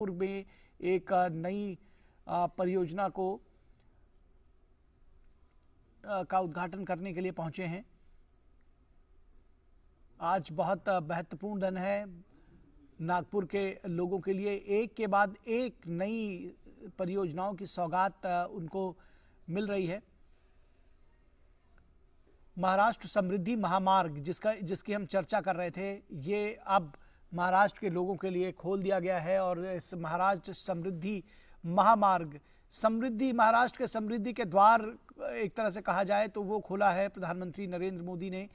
नागपुर में एक नई परियोजना का उद्घाटन करने के लिए पहुंचे हैं। आज बहुत महत्वपूर्ण दिन है नागपुर के लोगों के लिए। एक के बाद एक नई परियोजनाओं की सौगात उनको मिल रही है। महाराष्ट्र समृद्धि महामार्ग जिसकी हम चर्चा कर रहे थे, ये अब महाराष्ट्र के लोगों के लिए खोल दिया गया है। और इस महाराष्ट्र समृद्धि महामार्ग, महाराष्ट्र के समृद्धि के द्वार एक तरह से कहा जाए तो वो खोला है प्रधानमंत्री नरेंद्र मोदी ने।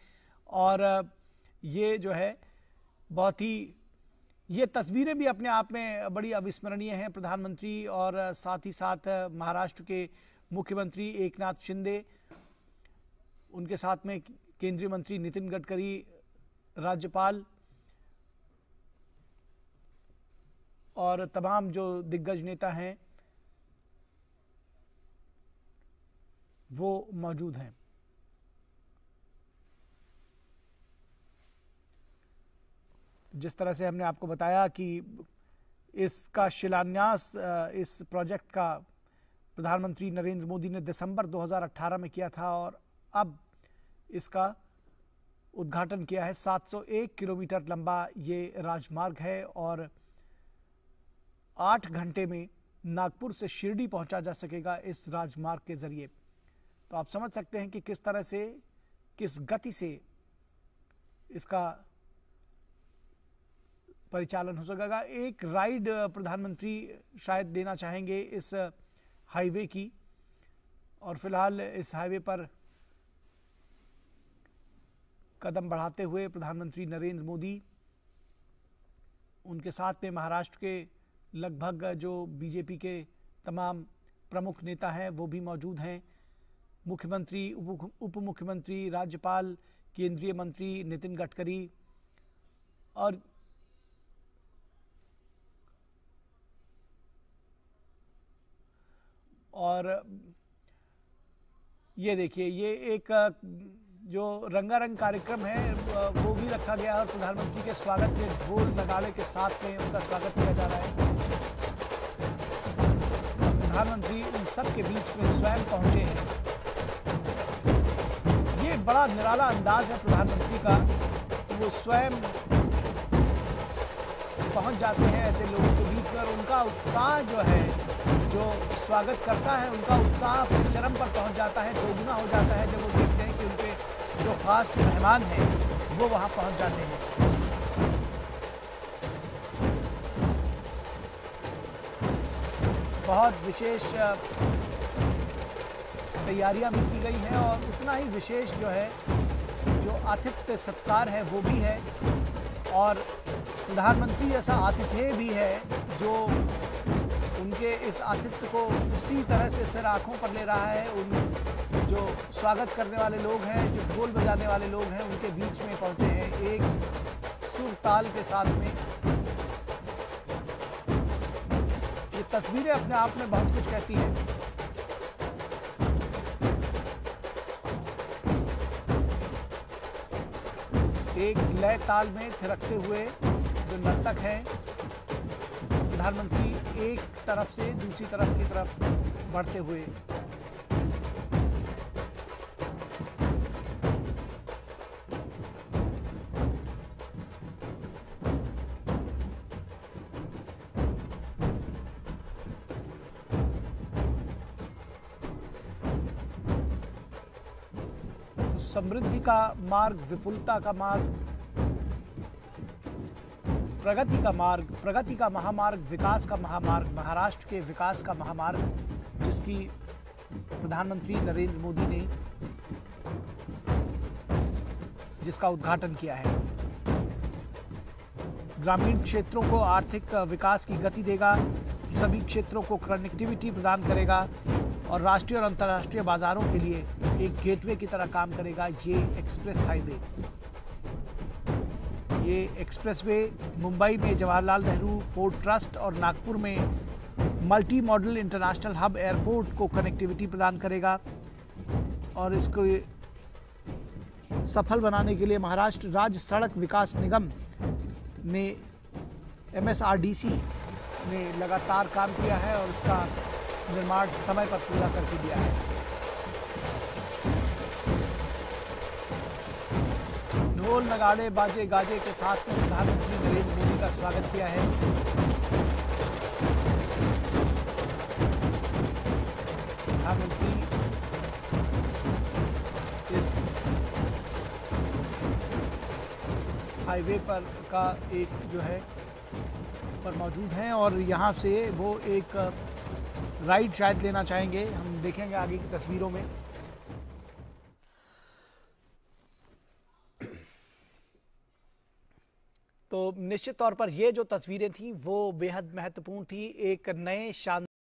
और ये जो है बहुत ही, ये तस्वीरें भी अपने आप में बड़ी अविस्मरणीय हैं। प्रधानमंत्री और साथ ही साथ महाराष्ट्र के मुख्यमंत्री एकनाथ शिंदे, उनके साथ में केंद्रीय मंत्री नितिन गडकरी, राज्यपाल और तमाम जो दिग्गज नेता हैं वो मौजूद हैं। जिस तरह से हमने आपको बताया कि इसका शिलान्यास, इस प्रोजेक्ट का प्रधानमंत्री नरेंद्र मोदी ने दिसंबर 2018 में किया था और अब इसका उद्घाटन किया है। 701 किलोमीटर लंबा ये राजमार्ग है और 8 घंटे में नागपुर से शिरडी पहुंचा जा सकेगा इस राजमार्ग के जरिए। तो आप समझ सकते हैं कि किस तरह से, किस गति से इसका परिचालन हो सकेगा। एक राइड प्रधानमंत्री शायद देना चाहेंगे इस हाईवे की। और फिलहाल इस हाईवे पर कदम बढ़ाते हुए प्रधानमंत्री नरेंद्र मोदी, उनके साथ में महाराष्ट्र के लगभग जो बीजेपी के तमाम प्रमुख नेता हैं वो भी मौजूद हैं। मुख्यमंत्री, उप मुख्यमंत्री, राज्यपाल, केंद्रीय मंत्री नितिन गडकरी और ये देखिए, ये एक जो रंगारंग कार्यक्रम है वो भी रखा गया है और प्रधानमंत्री के स्वागत में ढोल नगाड़े के साथ में उनका स्वागत किया जा रहा है। प्रधानमंत्री उन सब के बीच में स्वयं पहुंचे हैं। ये बड़ा निराला अंदाज है प्रधानमंत्री का, वो स्वयं पहुंच जाते हैं ऐसे लोगों के बीच में। और उनका उत्साह जो है, जो स्वागत करता है, उनका उत्साह चरम पर पहुंच जाता है, दोगुना हो जाता है जब वो देखते हैं कि उनके जो खास मेहमान हैं वो वहां पहुंच जाते हैं। बहुत विशेष तैयारियां भी की गई हैं और उतना ही विशेष जो है, जो आतिथ्य सत्कार है वो भी है। और प्रधानमंत्री ऐसा आतिथ्य भी है जो उनके इस आतिथ्य को उसी तरह से सिर आंखों पर ले रहा है। उन जो स्वागत करने वाले लोग हैं, जो ढोल बजाने वाले लोग हैं, उनके बीच में पहुंचे हैं एक सुर ताल के साथ में। ये तस्वीरें अपने आप में बहुत कुछ कहती हैं। एक लय ताल में थिरकते हुए जो नर्तक हैं, प्रधानमंत्री एक तरफ से दूसरी तरफ की तरफ बढ़ते हुए। समृद्धि का मार्ग, विपुलता का मार्ग, प्रगति का मार्ग, प्रगति का महामार्ग, विकास का महामार्ग, महाराष्ट्र के विकास का महामार्ग, जिसकी प्रधानमंत्री नरेंद्र मोदी ने जिसका उद्घाटन किया है। ग्रामीण क्षेत्रों को आर्थिक विकास की गति देगा, सभी क्षेत्रों को कनेक्टिविटी प्रदान करेगा और राष्ट्रीय और अंतर्राष्ट्रीय बाजारों के लिए एक गेटवे की तरह काम करेगा ये एक्सप्रेस हाईवे। ये एक्सप्रेसवे मुंबई में जवाहरलाल नेहरू पोर्ट ट्रस्ट और नागपुर में multi modal international hub airport को कनेक्टिविटी प्रदान करेगा। और इसको सफल बनाने के लिए महाराष्ट्र राज्य सड़क विकास निगम ने MSRDC ने लगातार काम किया है और उसका निर्माण समय पर पूरा करके दिया है। ढोल नगाड़े बाजे गाजे के साथ में प्रधानमंत्री नरेंद्र मोदी का स्वागत किया है। प्रधानमंत्री इस हाईवे पर का एक जो है पर मौजूद हैं और यहाँ से वो एक राइड शायद लेना चाहेंगे, हम देखेंगे आगे की तस्वीरों में। तो निश्चित तौर पर ये जो तस्वीरें थी वो बेहद महत्वपूर्ण थी। एक नए शानदार